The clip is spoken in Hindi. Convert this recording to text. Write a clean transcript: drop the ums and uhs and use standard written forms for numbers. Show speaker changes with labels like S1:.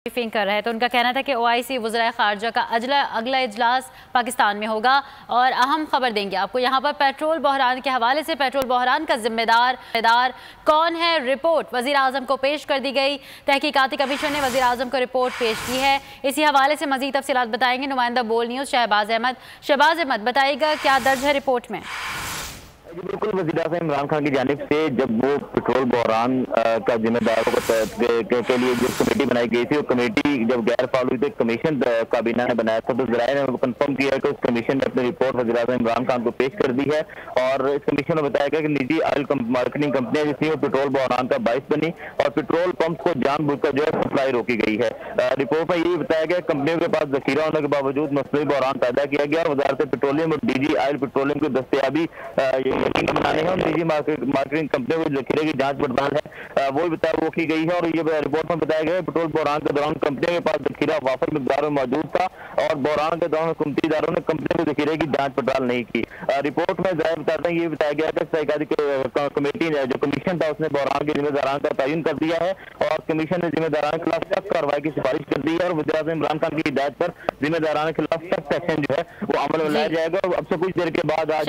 S1: ब्रीफिंग कर रहे थे। उनका कहना था कि ओआईसी वज़राए ख़ारजा का अगला इजलास पाकिस्तान में होगा और अहम खबर देंगे आपको। यहाँ पर पेट्रोल बहरान के हवाले से पेट्रोल बहरान का जिम्मेदार कौन है, रिपोर्ट वज़ीर आज़म को पेश कर दी गई। तहकीकाती कमीशन ने वज़ीर आज़म को रिपोर्ट पेश की है। इसी हवाले से मज़ीद तफसीलात बताएंगे नुमाइंदा बोल न्यूज़ शहबाज अहमद। शहबाज अहमद, बताइएगा क्या दर्ज है रिपोर्ट में।
S2: बिल्कुल, वज़ीर आज़म इमरान खान की जानिब से जब वो पेट्रोल बहरान का जिम्मेदारों के लिए जो कमेटी बनाई गई थी, वो कमेटी जब गैर फाल हुई तो कमीशन काबीना ने बनाया था, तो ज़राए ने कंफर्म किया कि उस कमीशन ने अपनी रिपोर्ट वज़ीर आज़म इमरान खान को पेश कर दी है। और इस कमीशन ने बताया गया कि निजी ऑयल मार्केटिंग कंपनियां जो थी वो पेट्रोल बहरान का बाइस बनी और पेट्रोल पंप को जानबूझकर जो है सप्लाई रोकी गई है। रिपोर्ट में यही बताया गया कंपनियों के पास जखीरा होने के बावजूद मसनूई बहरान पैदा किया गया और वज़ारत पेट्रोलियम और डीजी ऑयल पेट्रोलियम की दस्तयाबी यकीनी बनाने हैं और निजी मार्केटिंग कंपनियों को जखीरे की जांच पड़ताल है वो भी वो की गई है। और ये रिपोर्ट में बताया गया पेट्रोल बहरान के दौरान कंपनियों के पास जखीरा वाफर मिकदार में मौजूद था और बहरान के दौरान हुकूमती इदारों ने कंपनियों के जखीरे की जांच पड़ताल नहीं की। रिपोर्ट में जरा बताते हैं, ये बताया गया कि तहकीकाती कमेटी ने जो कमीशन था उसने बहरान के जिम्मेदारान का तयन कर दिया है और कमीशन ने जिम्मेदारान के खिलाफ सख्त कार्रवाई की सिफारिश कर दी है और वज़ीर आज़म इमरान खान की हिदायत पर जिम्मेदारान के खिलाफ सख्त एक्शन जो है वो अमल में लाया जाएगा। अब से कुछ देर के बाद आज